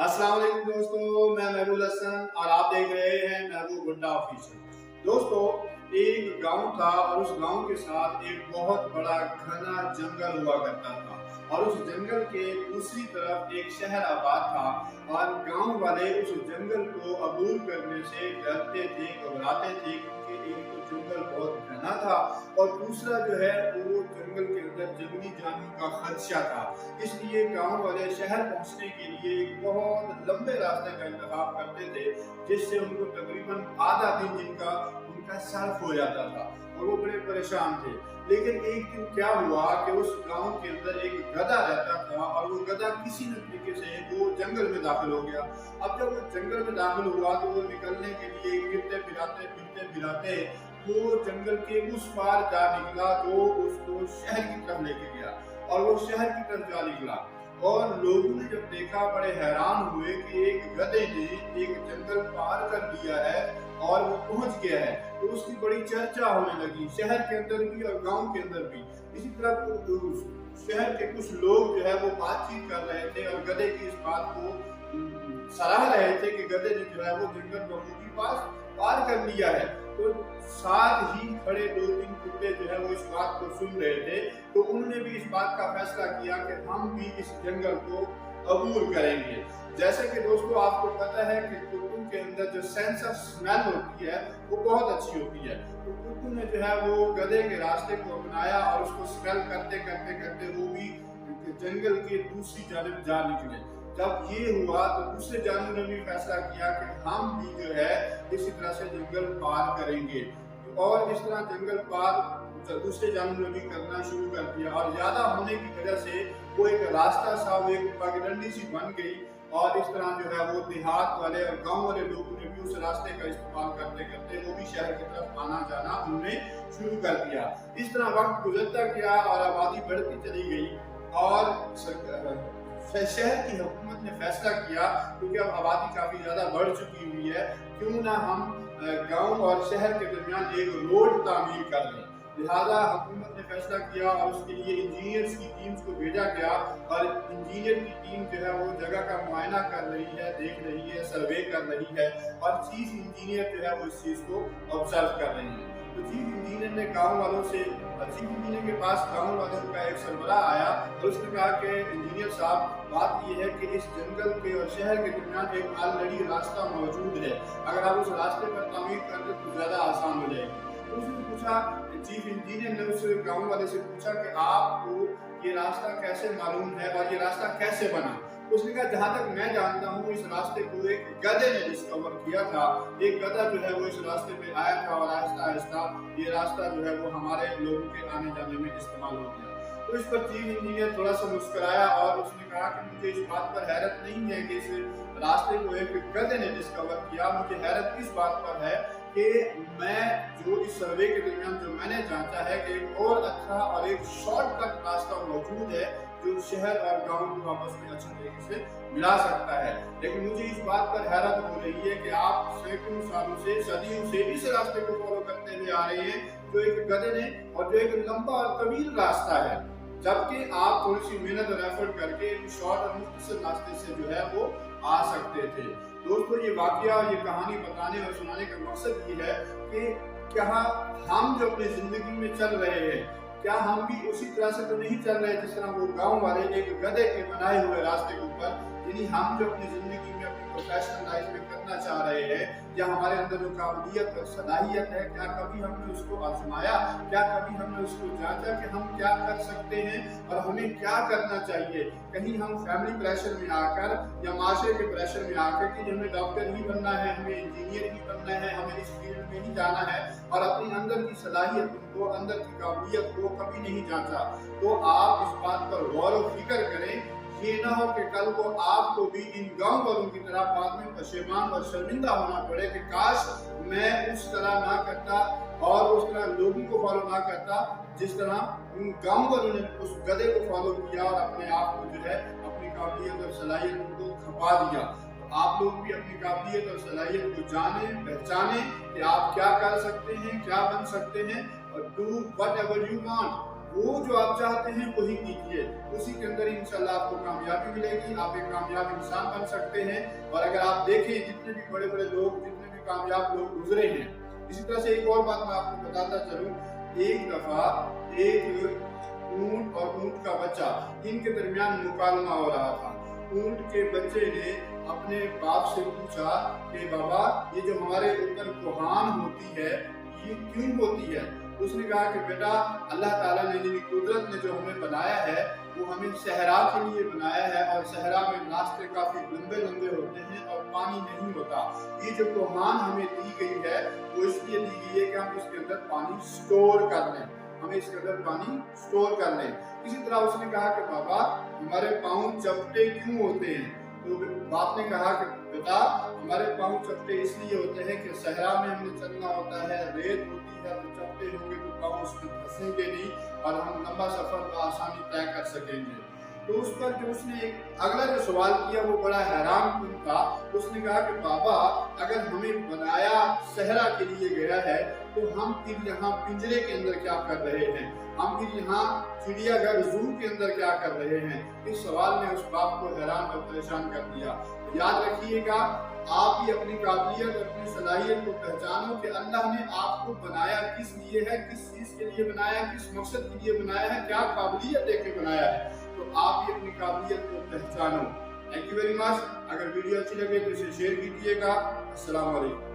अस्सलाम वालेकुम दोस्तों, मैं महबूब हसन और आप देख रहे हैं महबूब गुड्डा ऑफिशियल। दोस्तों, एक गांव था और उस गांव के साथ एक बहुत बड़ा घना जंगल हुआ करता था और उस जंगल के दूसरी तरफ एक शहर आबाद था और गांव वाले उस जंगल को अबूर करने से डरते थे, घबराते थे, क्योंकि एक तो जंगल बहुत घना था और दूसरा जो है वो जंगल के अंदर जंगली जानवर का खदशा था। इसलिए गांव वाले शहर पहुंचने के लिए एक बहुत लंबे रास्ते का इंतखाब करते थे, जिससे उनको तकरीबन आधा दिन जिनका उनका सर्फ हो जाता था और वो बड़े परेशान थे। लेकिन एक दिन क्या हुआ कि उस गांव के अंदर एक गधा रहता था और वो गधा किसी न तरीके से वो जंगल में दाखिल हो गया। अब जब वो जंगल में दाखिल हुआ तो वो निकलने के लिए गिरते फिराते वो जंगल के उस पार जा निकला जो उसको शहर की तरफ लेके गया और वो शहर की तरफ जा निकला और लोगों ने जब देखा बड़े हैरान हुए कि एक गधे ने एक जंगल पार कर लिया है और वो पहुंच गया है। तो उसकी बड़ी चर्चा होने लगी शहर के अंदर भी और गांव के अंदर भी। इसी तरह शहर के कुछ लोग जो है वो बातचीत कर रहे थे और गधे की इस बात को सराह रहे थे कि गधे ने जो है वो जंगल लोगों के पास पार कर लिया है। तो साथ ही खड़े दो तीन कुत्ते जो है वो इस बात को सुन रहे थे, तो उन्होंने भी इस बात का फैसला किया कि हम भी इस जंगल को अबूर करेंगे। जैसे कि दोस्तों आपको पता है कि कुत्तों के अंदर जो सेंस ऑफ स्मेल होती है वो बहुत अच्छी होती है। तो कुत्तों ने जो है वो गधे के रास्ते को अपनाया और उसको स्मेल करते करते वो भी जंगल के दूसरी जानिब जा निकले। जब ये हुआ तो दूसरे जानवर ने भी फैसला किया कि हम भी जो है इसी तरह से जंगल पार करेंगे और इस तरह जंगल पार दूसरे जानवर ने भी करना शुरू कर दिया और ज्यादा होने की वजह से वो एक रास्ता सा वो एक पगडंडी सी बन गई और इस तरह जो है वो देहात वाले और गांव वाले लोगों ने भी उस रास्ते का इस्तेमाल करते करते वो भी शहर की तरफ आना जाना उन्होंने शुरू कर दिया। इस तरह वक्त गुजरता गया और आबादी बढ़ती चली गई और शहर की हुकूमत ने फैसला किया, क्योंकि अब आबादी काफी ज्यादा बढ़ चुकी हुई है, क्यों ना हम गांव और शहर के दरमियान एक रोड तामीर कर लें। लिहाजा हुकूमत ने फैसला किया और उसके लिए इंजीनियर्स की टीम्स को भेजा गया और इंजीनियर की टीम जो है वो जगह का मुआयना कर रही है, देख रही है, सर्वे कर रही है और चीफ इंजीनियर जो है वो इस चीज को ऑब्जर्व कर रही है। तो चीफ इंजीनियर ने गाँव वालों से चीफ इंजीनियर के पास गाँव वालों का एक सरबराह आया और उसने कहा कि इंजीनियर साहब, बात यह है कि इस जंगल के और शहर के दरमियान एक ऑलरेडी रास्ता मौजूद है, अगर आप उस रास्ते पर तामीर कर दे तो ज्यादा आसान हो जाएगी। तो उसने पूछा, चीफ इंजीनियर ने उस गाँव वाले से पूछा कि आपको ये रास्ता कैसे मालूम है और ये रास्ता कैसे बना। उसने कहा, जहाँ तक मैं जानता हूँ इस रास्ते को एक गधे ने डिस्कवर किया था। एक गधा जो है वो इस रास्ते पे आया था और आहिस्ता आहिस्ता ये रास्ता जो है वो हमारे लोगों के आने जाने में इस्तेमाल हो गया। तो इस पर चीफ इंजीनियर थोड़ा सा मुस्कुराया और उसने कहा कि मुझे इस बात पर हैरत नहीं है कि इस रास्ते को एक गधे ने डिस्कवर किया, मुझे हैरत इस बात पर है कि मैं जो इस सर्वे के दरमियान जो मैंने जांचा है कि एक और अच्छा और एक शॉर्टकट रास्ता मौजूद है जो शहर और गांव को आपस में अच्छे तरीके से मिला सकता है। लेकिन मुझे इस बात पर हैरत हो रही है कि आप सैकड़ों सालों से, सदियों से इस रास्ते को फॉलो करते हुए आ रहे हैं जो एक गधे ने और जो एक लंबा और तवील रास्ता है, जबकि आप थोड़ी सी मेहनत और एफर्ट करके एक शॉर्ट और मुख्तसर रास्ते से जो है वो आ सकते थे। दोस्तों, ये वाकया, ये कहानी बताने और सुनाने का मकसद ये है कि क्या हम जो अपनी जिंदगी में चल रहे हैं, क्या हम भी उसी तरह से तो नहीं चल रहे जिस तरह वो गांव वाले एक गधे के बनाए हुए रास्ते के ऊपर, यानी हम जो अपनी जिंदगी में अपनी प्रोफेशनल लाइफ में करना चाह रहे हैं या हमारे अंदर जो काबिलियत और सलाहियत है, क्या कभी हमने उसको आजमाया, क्या कभी हमने उसको जांचा कि हम क्या कर सकते हैं और हमें क्या करना चाहिए। कहीं हम फैमिली प्रेशर में आकर या माशरे के प्रेशर में आकर कि हमें डॉक्टर ही बनना है, हमें इंजीनियर ही बनना है, हमें इस फील्ड में ही जाना है और अपनी अंदर की सलाहियत को, अंदर की काबिलियत को कभी नहीं जांचा। तो आप इस बात पर गौर और फिक्र करें, ये ना हो कि कल को आपको भी इन गांव वालों की तरह बाद में पशेमान और शर्मिंदा होना पड़े कि काश मैं उस तरह ना करता और उस तरह लोगों को फॉलो ना करता जिस तरह उन गांव वालों ने उस गधे को फॉलो किया और अपने आप को जो है अपनी काबिलियत और सलाहियत को खपा दिया। तो आप लोग भी अपनी काबिलियत और सलाहियत को जाने, पहचाने कि आप क्या कर सकते हैं, क्या बन सकते हैं और डू व्हाटएवर यू वांट। वो जो आप चाहते हैं वही कीजिए, उसी के अंदर इंशाल्लाह आपको कामयाबी मिलेगी, आप एक कामयाब इंसान बन सकते हैं। और अगर आप देखें जितने भी बड़े बड़े लोग, जितने भी कामयाब लोग गुजरे हैं, इसी तरह से एक और बात मैं आपको बताता चलूं, एक दफा एक ऊंट और ऊंट का बच्चा, इनके दरमियान मुकालमा हो रहा था। ऊंट के बच्चे ने अपने बाप से पूछा कि बाबा ये जो हमारे ऊपर कोहान होती है ये क्यों होती है? उसने कहा कि बेटा अल्लाह ताला ने यानी कुदरत ने जो हमें बनाया है वो हमें सहरा के लिए बनाया है, और सहरा में रास्ते काफी लंबे लंबे होते हैं और पानी नहीं होता। ये जो कोहान हमें दी गई है वो इसलिए दी गई है कि हम इसके अंदर पानी स्टोर कर लें, हमें इसके अंदर पानी स्टोर कर लें। इसी तरह उसने कहा कि बाबा हमारे पाँव चपटे क्यों होते हैं? तो बाप ने कहा कि बेटा हमारे पाँव चपटे इसलिए होते हैं कि सहरा में हमें चलना होता है, रेत होती है, तो चपटे होंगे तो पाँव उसमें फंसेंगे नहीं और हम लंबा सफर को आसानी तय कर सकेंगे। तो उस पर जो उसने एक अगला जो सवाल किया वो बड़ा हैरान कुन था। उसने कहा कि बाबा अगर हमें बनाया सहरा के लिए गया है तो हम फिर यहाँ पिंजरे के अंदर क्या कर रहे हैं, हम फिर यहाँ चिड़ियाघर ज़ू के अंदर क्या कर रहे हैं? इस सवाल ने उस बाप को हैरान और परेशान कर दिया। याद रखिएगा, आप भी अपनी काबिलियत और अपनी सलाहियत को पहचानो कि अल्लाह ने आपको बनाया किस लिए है, किस चीज के लिए बनाया, किस मकसद के लिए बनाया है, क्या काबिलियत देके बनाया है। तो आप भी अपनी काबिलियत को पहचानो। Thank you very much. अगर वीडियो अच्छी लगे तो इसे शेयर कीजिएगा। अस्सलाम वालेकुम।